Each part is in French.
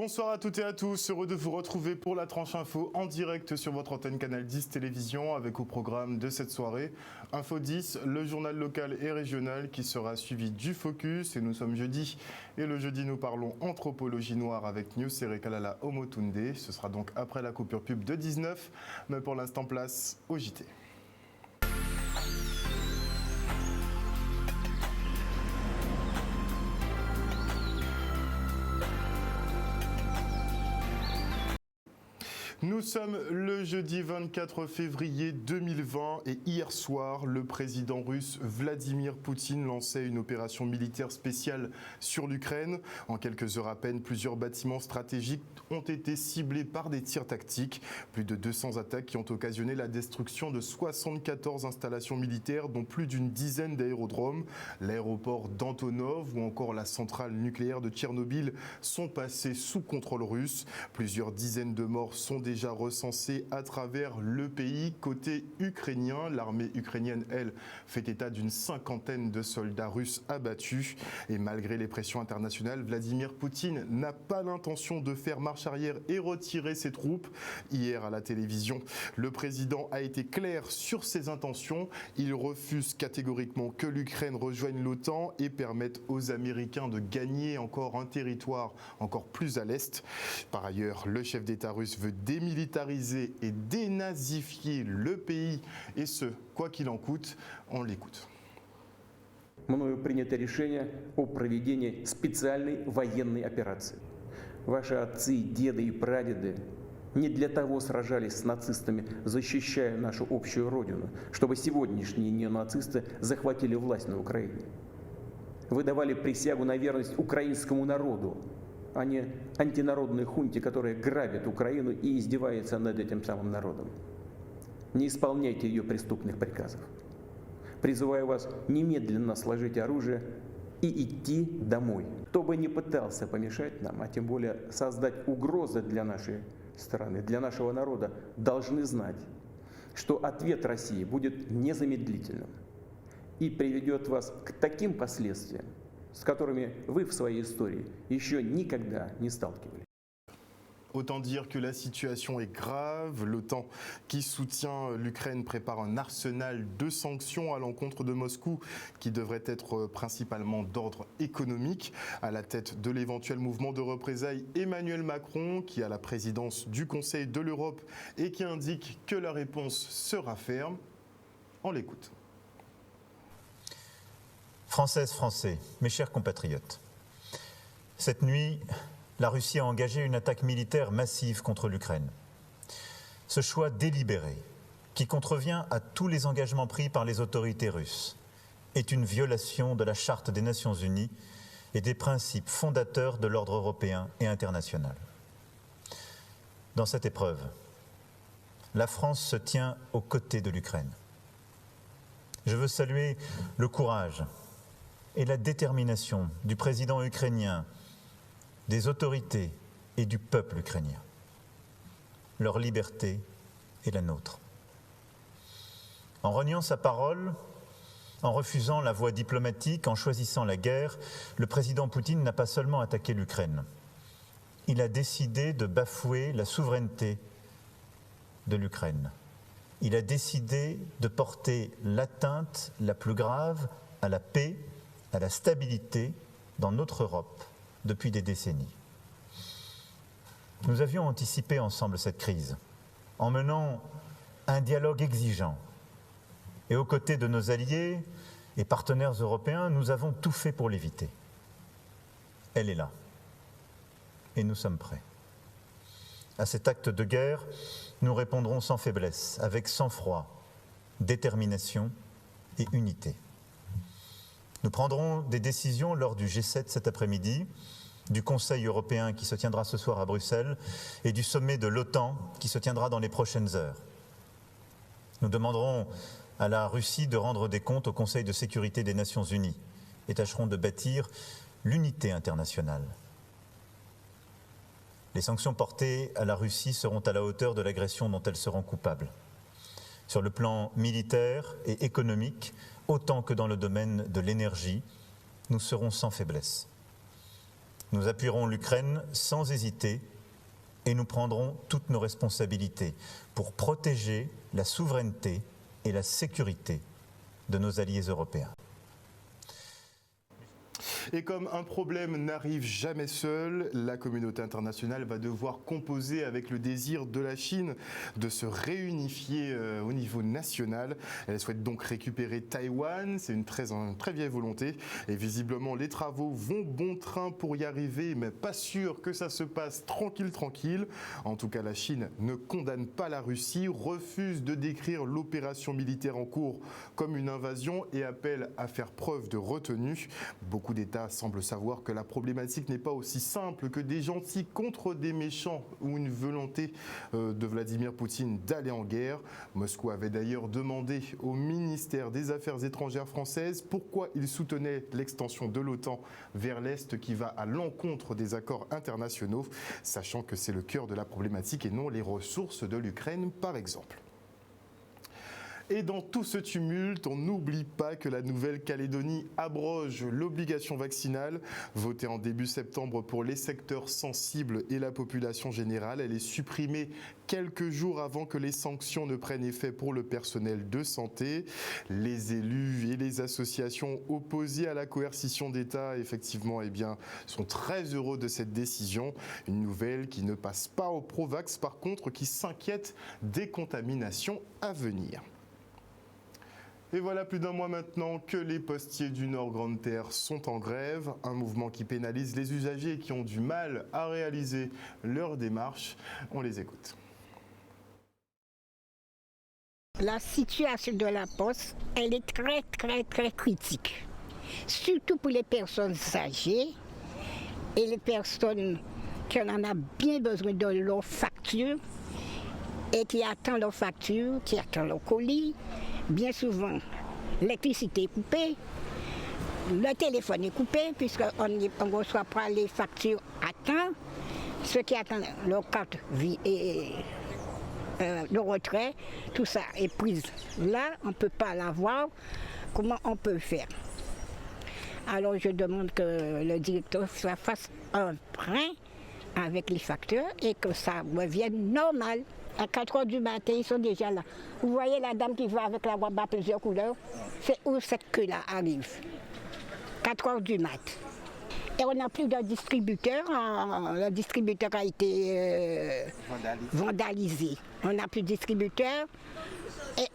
Bonsoir à toutes et à tous, heureux de vous retrouver pour la tranche info en direct sur votre antenne Canal 10 Télévision avec au programme de cette soirée Info 10, le journal local et régional qui sera suivi du Focus et nous sommes jeudi et le jeudi nous parlons anthropologie noire avec News Serekalala Omotunde. Ce sera donc après la coupure pub de 19, mais pour l'instant place au JT. Nous sommes le jeudi 24 février 2020 et hier soir, le président russe Vladimir Poutine lançait une opération militaire spéciale sur l'Ukraine. En quelques heures à peine, plusieurs bâtiments stratégiques ont été ciblés par des tirs tactiques. Plus de 200 attaques qui ont occasionné la destruction de 74 installations militaires, dont plus d'une dizaine d'aérodromes. L'aéroport d'Antonov ou encore la centrale nucléaire de Tchernobyl sont passés sous contrôle russe. Plusieurs dizaines de morts sont déjà recensés à travers le pays. Côté ukrainien, l'armée ukrainienne, elle, fait état d'une cinquantaine de soldats russes abattus. Et malgré les pressions internationales, Vladimir Poutine n'a pas l'intention de faire marche arrière et retirer ses troupes. Hier à la télévision, le président a été clair sur ses intentions. Il refuse catégoriquement que l'Ukraine rejoigne l'OTAN et permette aux Américains de gagner encore un territoire encore plus à l'est. Par ailleurs, le chef d'État russe veut démilitariser et dénazifier le pays, et ce, quoi qu'il en coûte. On l'écoute. Мною принято решение о проведении специальной военной операции. Ваши отцы, деды и прадеды не для того сражались с нацистами, защищая нашу общую родину, чтобы сегодняшние неонацисты захватили власть на Украине. Вы давали присягу на верность украинскому народу, а не антинародной хунте, которая грабит Украину и издевается над этим самым народом. Не исполняйте ее преступных приказов. Призываю вас немедленно сложить оружие и идти домой. Кто бы ни пытался помешать нам, а тем более создать угрозы для нашей страны, для нашего народа, должны знать, что ответ России будет незамедлительным и приведет вас к таким последствиям, с которыми вы в своей истории еще никогда не сталкивались. Autant dire que la situation est grave. L'OTAN qui soutient l'Ukraine prépare un arsenal de sanctions à l'encontre de Moscou qui devrait être principalement d'ordre économique. À la tête de l'éventuel mouvement de représailles, Emmanuel Macron, qui a la présidence du Conseil de l'Europe et qui indique que la réponse sera ferme. On l'écoute. Françaises, Français, mes chers compatriotes, cette nuit, la Russie a engagé une attaque militaire massive contre l'Ukraine. Ce choix délibéré, qui contrevient à tous les engagements pris par les autorités russes, est une violation de la Charte des Nations Unies et des principes fondateurs de l'ordre européen et international. Dans cette épreuve, la France se tient aux côtés de l'Ukraine. Je veux saluer le courage et la détermination du président ukrainien, des autorités et du peuple ukrainien. Leur liberté est la nôtre. En reniant sa parole, en refusant la voie diplomatique, en choisissant la guerre, le président Poutine n'a pas seulement attaqué l'Ukraine. Il a décidé de bafouer la souveraineté de l'Ukraine. Il a décidé de porter l'atteinte la plus grave à la paix, à la stabilité dans notre Europe depuis des décennies. Nous avions anticipé ensemble cette crise en menant un dialogue exigeant. Et aux côtés de nos alliés et partenaires européens, nous avons tout fait pour l'éviter. Elle est là. Et nous sommes prêts. À cet acte de guerre, nous répondrons sans faiblesse, avec sang-froid, détermination et unité. Nous prendrons des décisions lors du G7 cet après-midi, du Conseil européen qui se tiendra ce soir à Bruxelles et du sommet de l'OTAN qui se tiendra dans les prochaines heures. Nous demanderons à la Russie de rendre des comptes au Conseil de sécurité des Nations Unies et tâcherons de bâtir l'unité internationale. Les sanctions portées à la Russie seront à la hauteur de l'agression dont elle se rend coupable. Sur le plan militaire et économique, autant que dans le domaine de l'énergie, nous serons sans faiblesse. Nous appuierons l'Ukraine sans hésiter et nous prendrons toutes nos responsabilités pour protéger la souveraineté et la sécurité de nos alliés européens. Et comme un problème n'arrive jamais seul, la communauté internationale va devoir composer avec le désir de la Chine de se réunifier au niveau national. Elle souhaite donc récupérer Taïwan, c'est une très vieille volonté. Et visiblement, les travaux vont bon train pour y arriver, mais pas sûr que ça se passe tranquille. En tout cas, la Chine ne condamne pas la Russie, refuse de décrire l'opération militaire en cours comme une invasion et appelle à faire preuve de retenue. Beaucoup d'États semblent savoir que la problématique n'est pas aussi simple que des gentils contre des méchants ou une volonté de Vladimir Poutine d'aller en guerre. Moscou avait d'ailleurs demandé au ministère des Affaires étrangères françaises pourquoi il soutenait l'extension de l'OTAN vers l'Est qui va à l'encontre des accords internationaux, sachant que c'est le cœur de la problématique et non les ressources de l'Ukraine par exemple. Et dans tout ce tumulte, on n'oublie pas que la Nouvelle-Calédonie abroge l'obligation vaccinale votée en début septembre pour les secteurs sensibles et la population générale. Elle est supprimée quelques jours avant que les sanctions ne prennent effet pour le personnel de santé. Les élus et les associations opposées à la coercition d'État, effectivement, sont très heureux de cette décision. Une nouvelle qui ne passe pas au Pro-Vax, par contre, qui s'inquiète des contaminations à venir. Et voilà plus d'un mois maintenant que les postiers du Nord Grande Terre sont en grève, un mouvement qui pénalise les usagers qui ont du mal à réaliser leur démarche. On les écoute. La situation de la Poste, elle est très critique, surtout pour les personnes âgées et les personnes qui en ont bien besoin de leur facture et qui attendent leur facture, qui attendent leur colis. Bien souvent, l'électricité est coupée, le téléphone est coupé puisqu'on ne reçoit pas les factures à temps. Ceux qui attendent leur carte de retrait, tout ça est prise. Là, on ne peut pas l'avoir. Comment on peut faire? Alors je demande que le directeur fasse un frein avec les facteurs et que ça revienne normal. À 4 h du matin, ils sont déjà là. Vous voyez la dame qui va avec la robe à plusieurs couleurs? C'est où cette queue-là arrive. 4 h du matin. Et on n'a plus de distributeur. Le distributeur a été vandalisé. On n'a plus de distributeur. Et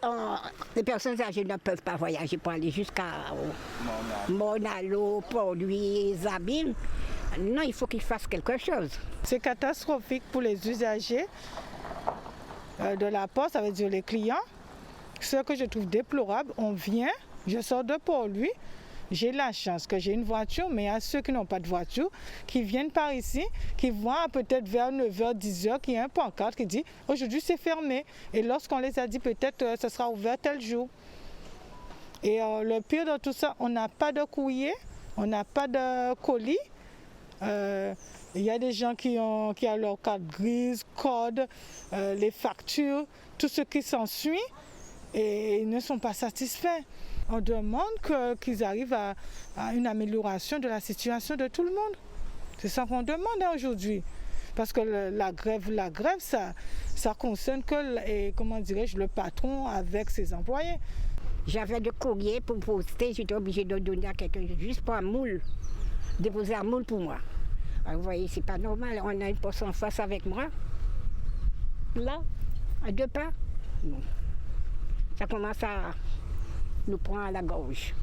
les personnes âgées ne peuvent pas voyager pour aller jusqu'à Monalo, Port-Louis, Zabine. Non, il faut qu'ils fassent quelque chose. C'est catastrophique pour les usagers de la Poste, ça veut dire les clients. Ce que je trouve déplorable, on vient, je sors de Port-Louis, j'ai la chance que j'ai une voiture, mais il y a ceux qui n'ont pas de voiture, qui viennent par ici, qui voient peut-être vers 9 h, 10 h, qu'il y a un pancarte qui dit aujourd'hui c'est fermé. Et lorsqu'on les a dit peut-être ce sera ouvert tel jour. Et le pire de tout ça, on n'a pas de courrier, on n'a pas de colis. Il y a des gens qui ont leur carte grise, code, les factures, tout ce qui s'ensuit et ils ne sont pas satisfaits. On demande qu'ils arrivent à une amélioration de la situation de tout le monde. C'est ça qu'on demande aujourd'hui. Parce que la grève, ça concerne que le patron avec ses employés. J'avais de courrier pour poster, j'étais obligée de donner à quelqu'un juste pour un moule, déposer un moule pour moi. Alors, vous voyez, c'est pas normal, on a une poste en face avec moi. Là, à 2 pas. Bon. Ça commence à nous prendre à la gorge.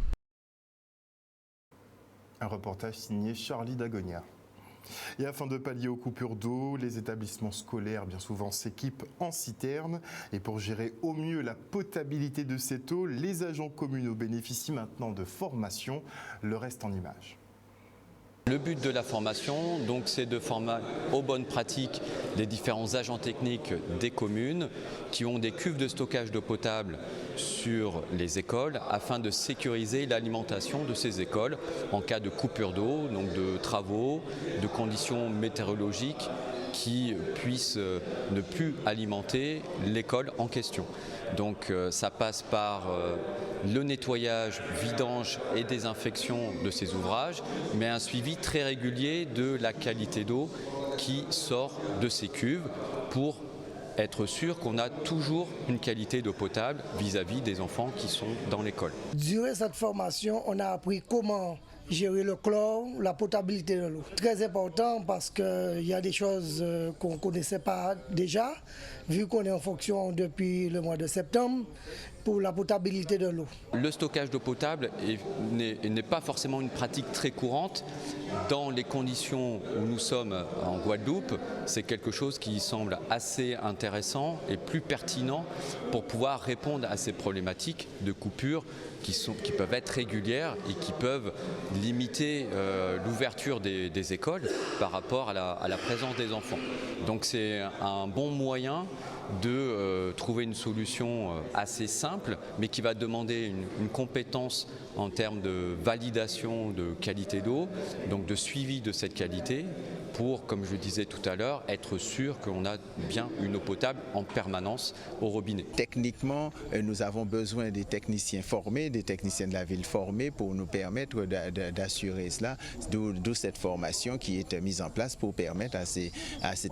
Un reportage signé Charlie Dagonia. Et afin de pallier aux coupures d'eau, les établissements scolaires bien souvent s'équipent en citernes. Et pour gérer au mieux la potabilité de cette eau, les agents communaux bénéficient maintenant de formation. Le reste en images. Le but de la formation, donc, c'est de former aux bonnes pratiques les différents agents techniques des communes qui ont des cuves de stockage d'eau potable sur les écoles afin de sécuriser l'alimentation de ces écoles en cas de coupure d'eau, donc de travaux, de conditions météorologiques qui puisse ne plus alimenter l'école en question. Donc ça passe par le nettoyage, vidange et désinfection de ces ouvrages, mais un suivi très régulier de la qualité d'eau qui sort de ces cuves pour être sûr qu'on a toujours une qualité d'eau potable vis-à-vis des enfants qui sont dans l'école. Durant cette formation, on a appris comment gérer le chlore, la potabilité de l'eau. Très important parce qu'il y a des choses qu'on ne connaissait pas déjà, vu qu'on est en fonction depuis le mois de septembre, pour la potabilité de l'eau. Le stockage d'eau potable n'est pas forcément une pratique très courante. Dans les conditions où nous sommes en Guadeloupe, c'est quelque chose qui semble assez intéressant et plus pertinent pour pouvoir répondre à ces problématiques de coupures qui peuvent être régulières et qui peuvent limiter l'ouverture des écoles par rapport à la présence des enfants. Donc c'est un bon moyen de trouver une solution assez simple, mais qui va demander une compétence en termes de validation de qualité d'eau, donc de suivi de cette qualité, pour, comme je le disais tout à l'heure, être sûr qu'on a bien une eau potable en permanence au robinet. Techniquement, nous avons besoin des techniciens formés, des techniciens de la ville formés pour nous permettre d'assurer cela, d'où cette formation qui est mise en place pour permettre à ces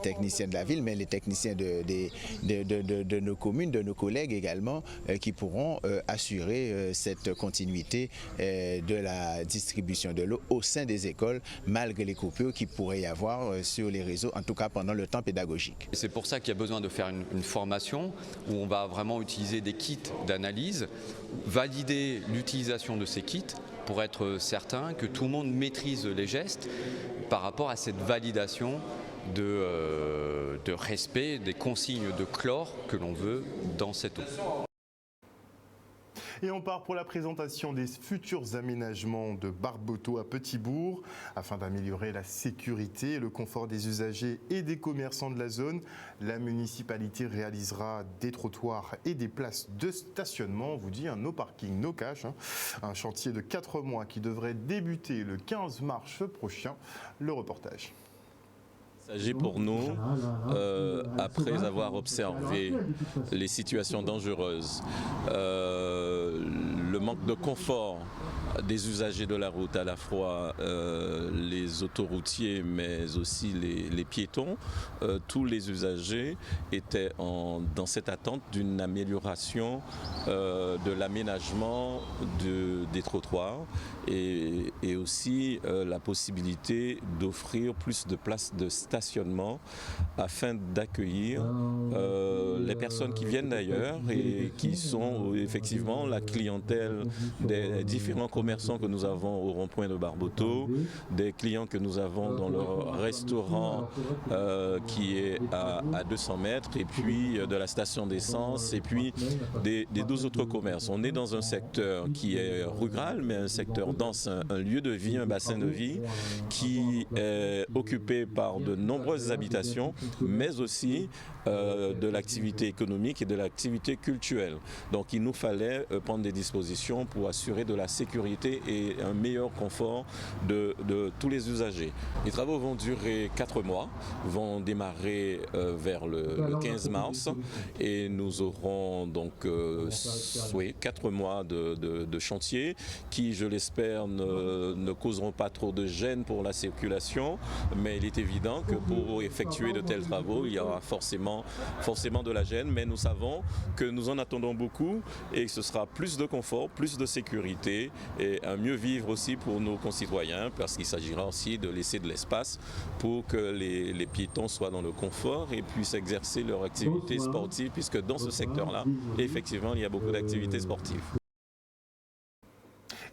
techniciens de la ville, mais les techniciens de nos communes, de nos collègues également, qui pourront assurer cette continuité de la distribution de l'eau au sein des écoles, malgré les coupures qu'il pourrait y avoir sur les réseaux, en tout cas pendant le temps pédagogique. C'est pour ça qu'il y a besoin de faire une formation où on va vraiment utiliser des kits d'analyse, valider l'utilisation de ces kits pour être certain que tout le monde maîtrise les gestes par rapport à cette validation de respect des consignes de chlore que l'on veut dans cette eau. Et on part pour la présentation des futurs aménagements de Barboteau à Petit-Bourg. Afin d'améliorer la sécurité et le confort des usagers et des commerçants de la zone, la municipalité réalisera des trottoirs et des places de stationnement. On vous dit un no parking, no cash. Un chantier de 4 mois qui devrait débuter le 15 mars prochain. Le reportage. Il s'agit pour nous, après avoir observé les situations dangereuses, le manque de confort des usagers de la route, à la fois les autoroutiers mais aussi les piétons, tous les usagers étaient dans cette attente d'une amélioration de l'aménagement des trottoirs et aussi la possibilité d'offrir plus de places de stationnement afin d'accueillir les personnes qui viennent d'ailleurs et qui sont effectivement la clientèle des différents commerçants que nous avons au rond-point de Barboteau, des clients que nous avons dans le restaurant qui est à 200 mètres et puis de la station d'essence et puis des 12 autres commerces. On est dans un secteur qui est rural mais un secteur dense, un lieu de vie, un bassin de vie qui est occupé par de nombreuses habitations mais aussi de l'activité économique et de l'activité culturelle. Donc il nous fallait prendre des dispositions pour assurer de la sécurité et un meilleur confort de tous les usagers. Les travaux vont durer 4 mois, vont démarrer vers le 15 mars et nous aurons donc 4 mois de chantier qui, je l'espère, ne causeront pas trop de gêne pour la circulation, mais il est évident que pour effectuer de tels travaux, il y aura forcément de la gêne, mais nous savons que nous en attendons beaucoup et que ce sera plus de confort, plus de sécurité et un mieux vivre aussi pour nos concitoyens parce qu'il s'agira aussi de laisser de l'espace pour que les piétons soient dans le confort et puissent exercer leur activité sportive puisque dans ce secteur-là, effectivement, il y a beaucoup d'activités sportives.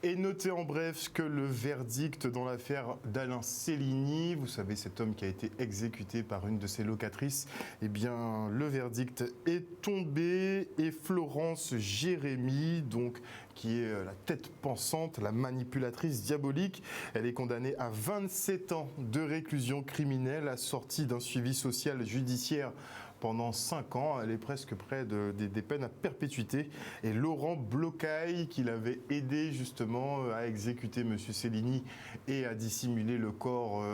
Et notez en bref que le verdict dans l'affaire d'Alain Cellini, vous savez cet homme qui a été exécuté par une de ses locatrices, eh bien le verdict est tombé et Florence Jérémy, donc qui est la tête pensante, la manipulatrice diabolique, elle est condamnée à 27 ans de réclusion criminelle assortie d'un suivi social judiciaire pendant 5 ans. Elle est presque près des peines à perpétuité. Et Laurent Blocaille, qui l'avait aidé justement à exécuter M. Cellini et à dissimuler le corps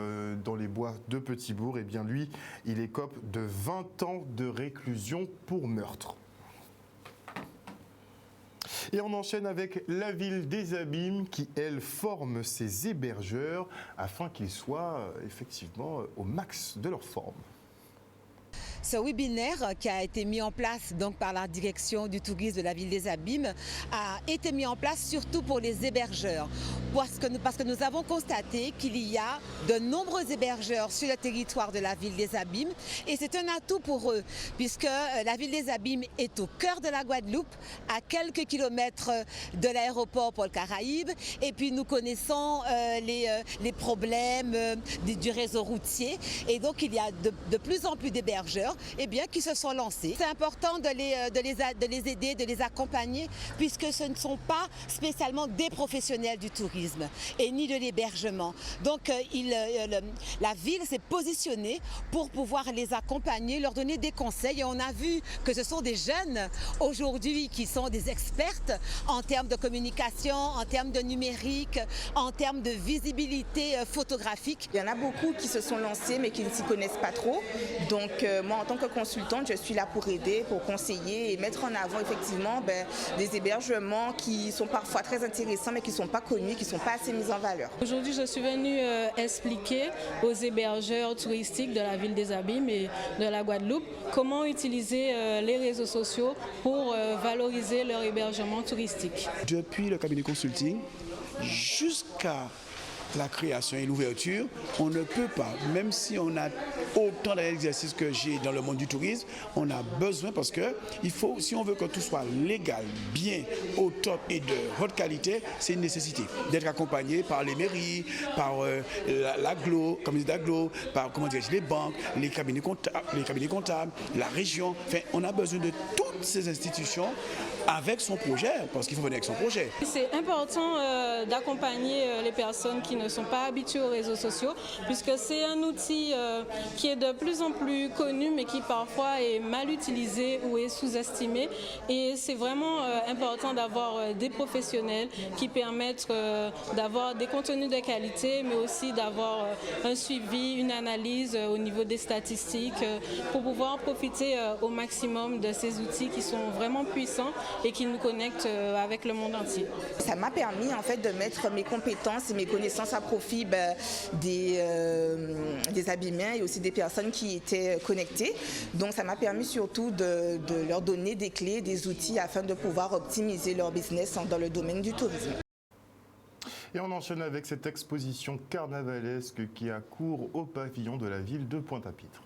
dans les bois de Petit-Bourg, eh bien lui, il écope de 20 ans de réclusion pour meurtre. Et on enchaîne avec la ville des Abîmes qui, elle, forme ses hébergeurs afin qu'ils soient effectivement au max de leur forme. Ce webinaire qui a été mis en place donc par la direction du tourisme de la ville des Abîmes a été mis en place surtout pour les hébergeurs. Parce que nous avons constaté qu'il y a de nombreux hébergeurs sur le territoire de la ville des Abîmes et c'est un atout pour eux puisque la ville des Abîmes est au cœur de la Guadeloupe, à quelques kilomètres de l'aéroport Pôle-Caraïbes et puis nous connaissons les problèmes du réseau routier et donc il y a de plus en plus d'hébergeurs qui se sont lancés. C'est important de les aider, de les accompagner puisque ce ne sont pas spécialement des professionnels du tourisme et ni de l'hébergement. Donc la ville s'est positionnée pour pouvoir les accompagner, leur donner des conseils et on a vu que ce sont des jeunes aujourd'hui qui sont des expertes en termes de communication, en termes de numérique, en termes de visibilité photographique. Il y en a beaucoup qui se sont lancés mais qui ne s'y connaissent pas trop. Donc moi en tant que consultante, je suis là pour aider, pour conseiller et mettre en avant effectivement des hébergements qui sont parfois très intéressants mais qui ne sont pas connus, qui ne sont pas assez mis en valeur. Aujourd'hui, je suis venue expliquer aux hébergeurs touristiques de la ville des Abîmes et de la Guadeloupe comment utiliser les réseaux sociaux pour valoriser leur hébergement touristique. Depuis le cabinet consulting jusqu'à la création et l'ouverture, on ne peut pas, même si on a autant d'exercices que j'ai dans le monde du tourisme, on a besoin parce que il faut, si on veut que tout soit légal, bien, au top et de haute qualité, c'est une nécessité d'être accompagné par les mairies, par l'aglo, communauté d'aglo, par les banques, les cabinets comptables, la région. Enfin, on a besoin de toutes ces institutions avec son projet, parce qu'il faut venir avec son projet. C'est important d'accompagner les personnes qui ne sont pas habituées aux réseaux sociaux, puisque c'est un outil qui est de plus en plus connu, mais qui parfois est mal utilisé ou est sous-estimé. Et c'est vraiment important d'avoir des professionnels qui permettent d'avoir des contenus de qualité, mais aussi d'avoir un suivi, une analyse au niveau des statistiques, pour pouvoir profiter au maximum de ces outils qui sont vraiment puissants et qui nous connectent avec le monde entier. Ça m'a permis en fait de mettre mes compétences et mes connaissances à profit des abîmiens et aussi des personnes qui étaient connectées. Donc ça m'a permis surtout de leur donner des clés, des outils afin de pouvoir optimiser leur business dans le domaine du tourisme. Et on enchaîne avec cette exposition carnavalesque qui a cours au pavillon de la ville de Pointe-à-Pitre.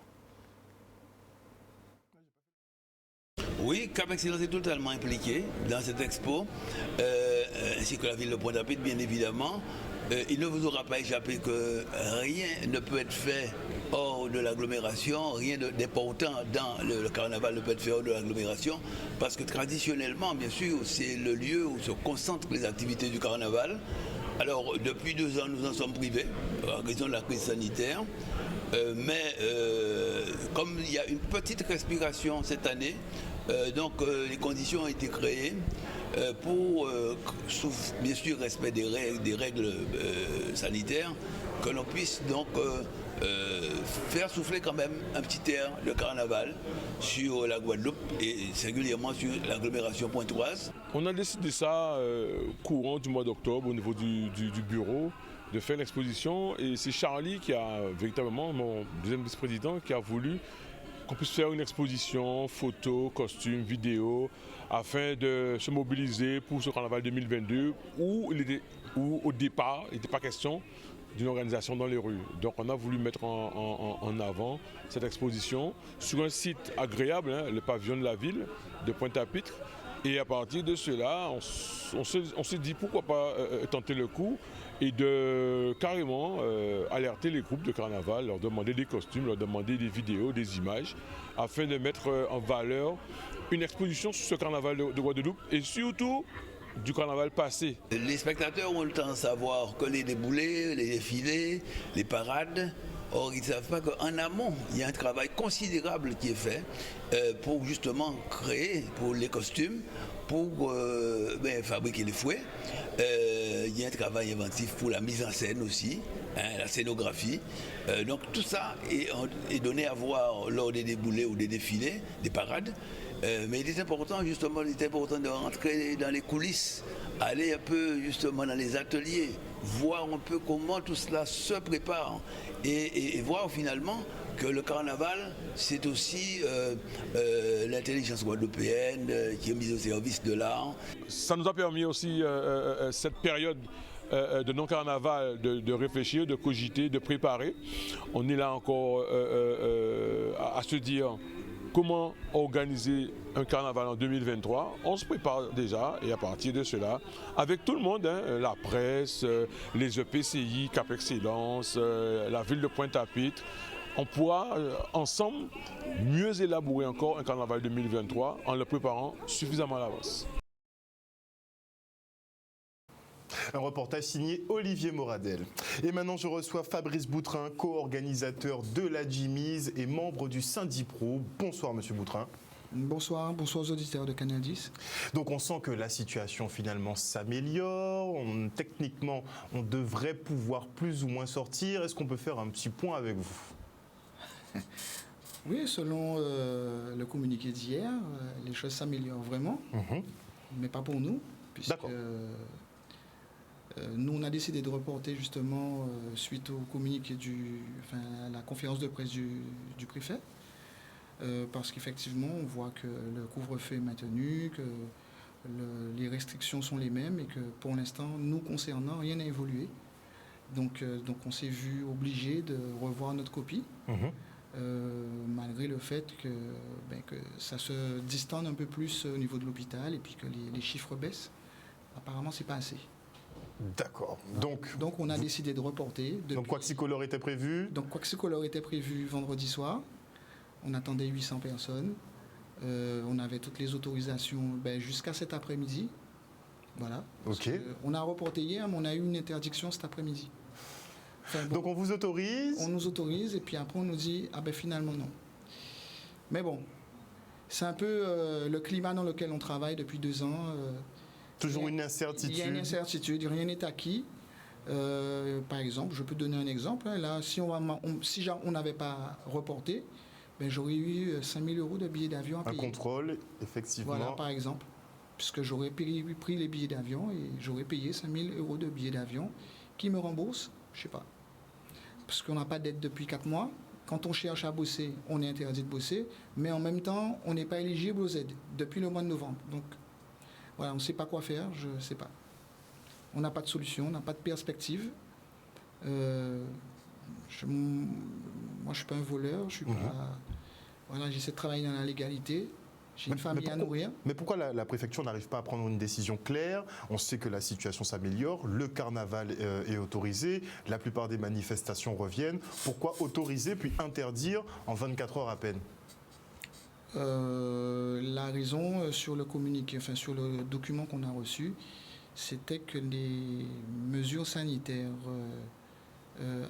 Oui, Cap Excellence est totalement impliqué dans cette expo, ainsi que la ville de Pointe-à-Pitre, bien évidemment. Il ne vous aura pas échappé que rien ne peut être fait hors de l'agglomération, rien d'important dans le carnaval ne peut être fait hors de l'agglomération, parce que traditionnellement, bien sûr, c'est le lieu où se concentrent les activités du carnaval. Alors, depuis 2 ans, nous en sommes privés, à raison de la crise sanitaire. Mais comme il y a une petite respiration cette année, donc les conditions ont été créées pour, sous bien sûr respect des règles sanitaires, que l'on puisse donc faire souffler quand même un petit air de carnaval sur la Guadeloupe et singulièrement sur l'agglomération pointoise. On a décidé ça courant du mois d'octobre au niveau du bureau, de faire l'exposition, et c'est Charlie qui a véritablement, mon deuxième vice-président, qui a voulu qu'on puisse faire une exposition photo, costumes, vidéo, afin de se mobiliser pour ce carnaval 2022 où au départ il n'était pas question d'une organisation dans les rues. Donc on a voulu mettre en avant cette exposition sur un site agréable, le pavillon de la ville de Pointe-à-Pitre. Et à partir de cela, on s'est dit pourquoi pas tenter le coup et de carrément alerter les groupes de carnaval, leur demander des costumes, leur demander des vidéos, des images, afin de mettre en valeur une exposition sur ce carnaval de Guadeloupe et surtout du carnaval passé. Les spectateurs ont le temps de savoir que les déboulés, les défilés, les parades, Or, ils ne savent pas qu'en amont, il y a un travail considérable qui est fait pour justement créer pour les costumes, pour fabriquer les fouets. Il y a un travail inventif pour la mise en scène aussi, la scénographie. Donc tout ça est donné à voir lors des déboulés ou des défilés, des parades. Mais il est important de rentrer dans les coulisses, aller un peu justement dans les ateliers, voir un peu comment tout cela se prépare et voir finalement que le carnaval, c'est aussi l'intelligence guadeloupéenne qui est mise au service de l'art. Ça nous a permis aussi, cette période de non-carnaval, de réfléchir, de cogiter, de préparer. On est là encore à se dire comment organiser un carnaval en 2023. On se prépare déjà et à partir de cela, avec tout le monde, la presse, les EPCI, Cap Excellence, la ville de Pointe-à-Pitre, on pourra ensemble mieux élaborer encore un carnaval 2023 en le préparant suffisamment à l'avance. Un reportage signé Olivier Moradel. Et maintenant, je reçois Fabrice Boutrin, co-organisateur de la Jimise et membre du Syndipro. Bonsoir, monsieur Boutrin. Bonsoir, bonsoir aux auditeurs de Canal 10. Donc on sent que la situation finalement s'améliore. Techniquement, on devrait pouvoir plus ou moins sortir. Est-ce qu'on peut faire un petit point avec vous? Oui, selon le communiqué d'hier, les choses s'améliorent vraiment, mais pas pour nous, puisque nous, on a décidé de reporter justement suite au communiqué à la conférence de presse du préfet, parce qu'effectivement, on voit que le couvre-feu est maintenu, que les restrictions sont les mêmes et que pour l'instant, nous concernant, rien n'a évolué. Donc on s'est vu obligé de revoir notre copie, malgré le fait que ça se distende un peu plus au niveau de l'hôpital et puis que les chiffres baissent. Apparemment, c'est pas assez. D'accord. Donc on a décidé de reporter. Donc Quaxicolor était prévu? Donc Quaxicolor était prévu vendredi soir. On attendait 800 personnes. On avait toutes les autorisations jusqu'à cet après-midi. Voilà. Ok. On a reporté hier, mais on a eu une interdiction cet après-midi. Enfin, bon, donc on vous autorise? On nous autorise et puis après on nous dit finalement non. Mais bon, c'est un peu le climat dans lequel on travaille depuis 2 ans. Toujours une incertitude. Il y a une incertitude, rien n'est acquis. Par exemple, je peux donner un exemple. Là, si on n'avait pas reporté, j'aurais eu 5 000 € de billets d'avion à payer. Un contrôle, effectivement. Voilà, par exemple. Puisque j'aurais pris les billets d'avion et j'aurais payé 5 000 € de billets d'avion. Qui me rembourse? Je ne sais pas. Parce qu'on n'a pas d'aide depuis 4 mois. Quand on cherche à bosser, on est interdit de bosser. Mais en même temps, on n'est pas éligible aux aides depuis le mois de novembre. Donc, voilà, on ne sait pas quoi faire, je ne sais pas. On n'a pas de solution, on n'a pas de perspective. Moi, je ne suis pas un voleur, je suis pas... Voilà, j'essaie de travailler dans la légalité. J'ai une famille à nourrir. Mais pourquoi la préfecture n'arrive pas à prendre une décision claire? On sait que la situation s'améliore, le carnaval est autorisé, la plupart des manifestations reviennent. Pourquoi autoriser puis interdire en 24 heures à peine? La raison sur le communiqué, sur le document qu'on a reçu, c'était que les mesures sanitaires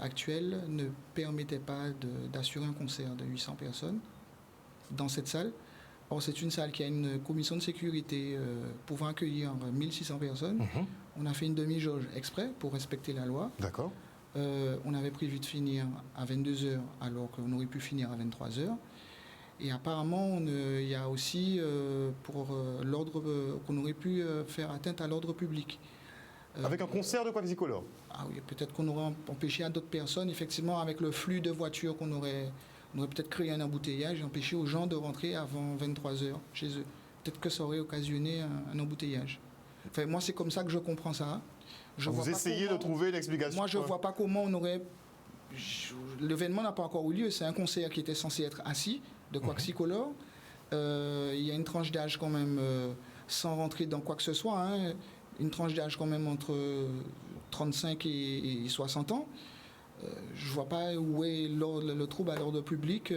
actuelles ne permettaient pas d'assurer un concert de 800 personnes dans cette salle. Or, c'est une salle qui a une commission de sécurité pouvant accueillir 1600 personnes. On a fait une demi-jauge exprès pour respecter la loi. D'accord. On avait prévu de finir à 22h alors qu'on aurait pu finir à 23h. Et apparemment, il y a aussi pour l'ordre qu'on aurait pu faire atteinte à l'ordre public. Avec un concert de Quaxicolor? Ah oui, peut-être qu'on aurait empêché à d'autres personnes, effectivement, avec le flux de voitures qu'on aurait peut-être créé un embouteillage et empêché aux gens de rentrer avant 23h chez eux. Peut-être que ça aurait occasionné un embouteillage. Enfin, moi, c'est comme ça que je comprends ça. Vous essayez de trouver une explication? Moi, je ne vois pas comment on aurait... L'événement n'a pas encore eu lieu. C'est un concert qui était censé être assis, de Quaxicolor. Il y a une tranche d'âge quand même, sans rentrer dans quoi que ce soit, une tranche d'âge quand même entre 35 et 60 ans. Je ne vois pas où est le trouble à l'ordre public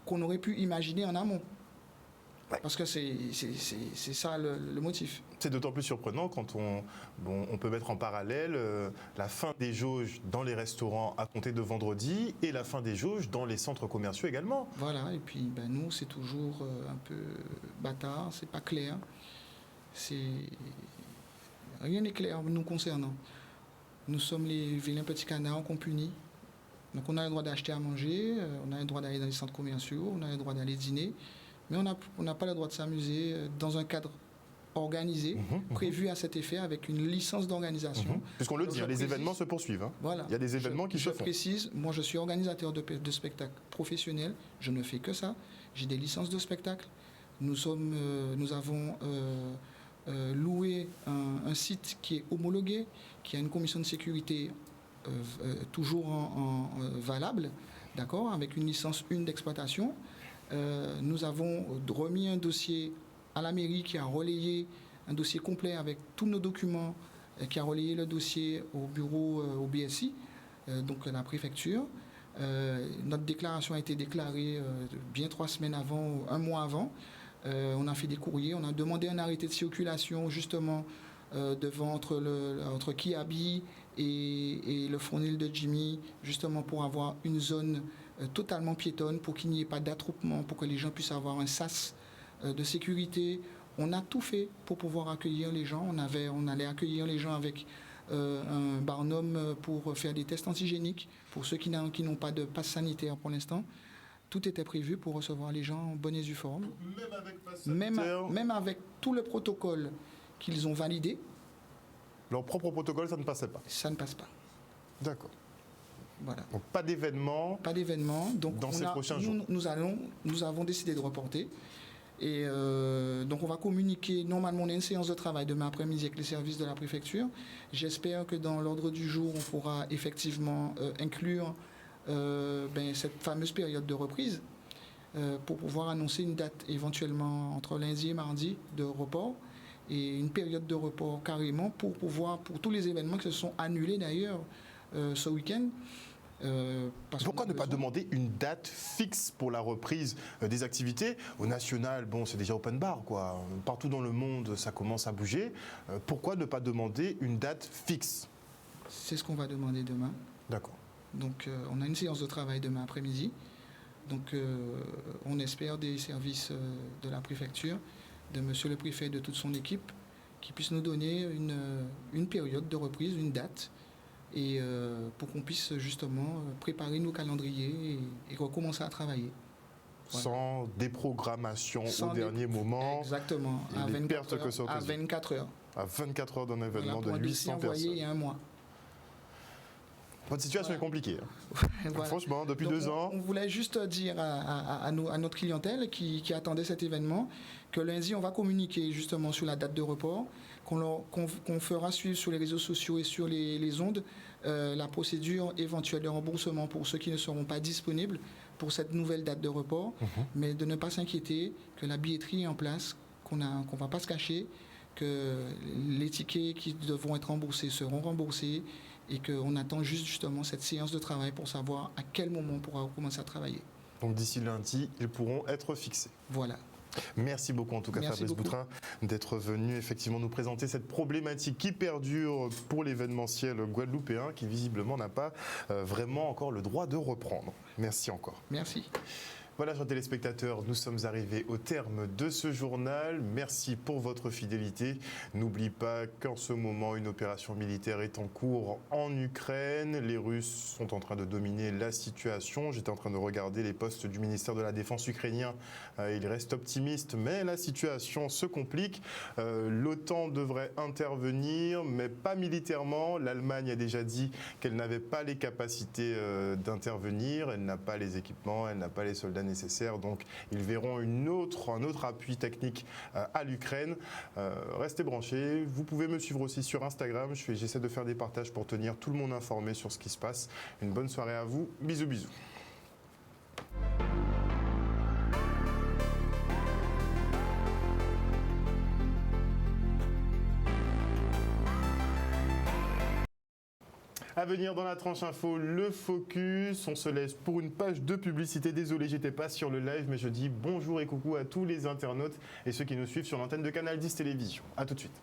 qu'on aurait pu imaginer en amont. Ouais. Parce que c'est ça le motif. C'est d'autant plus surprenant quand on peut mettre en parallèle la fin des jauges dans les restaurants à compter de vendredi et la fin des jauges dans les centres commerciaux également. Voilà, et puis nous, c'est toujours un peu bâtard, c'est pas clair. Rien n'est clair nous concernant. Nous sommes les vilains petits canards qu'on punit. Donc on a le droit d'acheter à manger, on a le droit d'aller dans les centres commerciaux, on a le droit d'aller dîner, mais on n'a pas le droit de s'amuser dans un cadre organisé, prévu à cet effet, avec une licence d'organisation. Puisqu'on le dit, les événements se poursuivent. Hein. Voilà. Il y a des événements qui se font. Je précise, moi je suis organisateur de spectacles professionnels, je ne fais que ça, j'ai des licences de spectacle. Nous avons loué un site qui est homologué, qui a une commission de sécurité toujours valable, d'accord, avec une licence 1 d'exploitation. Nous avons remis un dossier à la mairie qui a relayé un dossier complet avec tous nos documents, qui a relayé le dossier au bureau, au BSI, donc à la préfecture. Notre déclaration a été déclarée bien 3 semaines avant, 1 mois avant. On a fait des courriers, on a demandé un arrêté de circulation justement devant entre Kiabi et le fournil de Jimmy, justement pour avoir une zone totalement piétonne, pour qu'il n'y ait pas d'attroupement, pour que les gens puissent avoir un sas de sécurité. On a tout fait pour pouvoir accueillir les gens. On allait accueillir les gens avec un barnum pour faire des tests antigéniques pour ceux qui n'ont pas de passe sanitaire pour l'instant. Tout était prévu pour recevoir les gens en bonne et due forme. Même avec passe sanitaire. Même avec tout le protocole qu'ils ont validé. Leur propre protocole, ça ne passait pas. Ça ne passe pas. D'accord. Voilà. Donc pas d'événement. Pas d'événement. Donc dans ces prochains jours. Nous avons décidé de reporter. Et donc on va communiquer. Normalement, on a une séance de travail demain après-midi avec les services de la préfecture. J'espère que dans l'ordre du jour, on pourra effectivement inclure cette fameuse période de reprise pour pouvoir annoncer une date éventuellement entre lundi et mardi de report et une période de report carrément pour tous les événements qui se sont annulés d'ailleurs ce week-end. Pourquoi ne pas demander une date fixe pour la reprise des activités? Au national, bon, c'est déjà open bar, quoi. Partout dans le monde, ça commence à bouger. Pourquoi ne pas demander une date fixe? C'est ce qu'on va demander demain. D'accord. Donc, on a une séance de travail demain après-midi. Donc, on espère des services de la préfecture, de monsieur le préfet et de toute son équipe, qui puissent nous donner une période de reprise, une date, et pour qu'on puisse justement préparer nos calendriers et recommencer à travailler. Voilà. Sans déprogrammation au dernier moment. Exactement. À 24 heures. À 24 heures d'un événement de 800 personnes. Il y a 1 mois. Votre situation est compliquée. Voilà. Franchement, depuis 2 ans. On voulait juste dire à notre clientèle qui attendait cet événement que lundi, on va communiquer justement sur la date de report, qu'on fera suivre sur les réseaux sociaux et sur les ondes la procédure éventuelle de remboursement pour ceux qui ne seront pas disponibles pour cette nouvelle date de report, mais de ne pas s'inquiéter, que la billetterie est en place, qu'on ne va pas se cacher, que les tickets qui devront être remboursés seront remboursés, et qu'on attend justement cette séance de travail pour savoir à quel moment on pourra commencer à travailler. Donc d'ici lundi, ils pourront être fixés. Voilà. Merci beaucoup en tout cas Fabrice Boutrin d'être venu effectivement nous présenter cette problématique qui perdure pour l'événementiel guadeloupéen qui visiblement n'a pas vraiment encore le droit de reprendre. Merci encore. Merci. Voilà, chers téléspectateurs, nous sommes arrivés au terme de ce journal. Merci pour votre fidélité. N'oublie pas qu'en ce moment, une opération militaire est en cours en Ukraine. Les Russes sont en train de dominer la situation. J'étais en train de regarder les postes du ministère de la Défense ukrainien. Il reste optimiste, mais la situation se complique. L'OTAN devrait intervenir, mais pas militairement. L'Allemagne a déjà dit qu'elle n'avait pas les capacités d'intervenir. Elle n'a pas les équipements, elle n'a pas les soldats nécessaires, donc ils verront un autre appui technique à l'Ukraine. Restez branchés, vous pouvez me suivre aussi sur Instagram, j'essaie de faire des partages pour tenir tout le monde informé sur ce qui se passe. Une bonne soirée à vous, bisous bisous. À venir dans la tranche info, le focus. On se laisse pour une page de publicité. Désolé, j'étais pas sur le live, mais je dis bonjour et coucou à tous les internautes et ceux qui nous suivent sur l'antenne de Canal 10 Télévision. A tout de suite.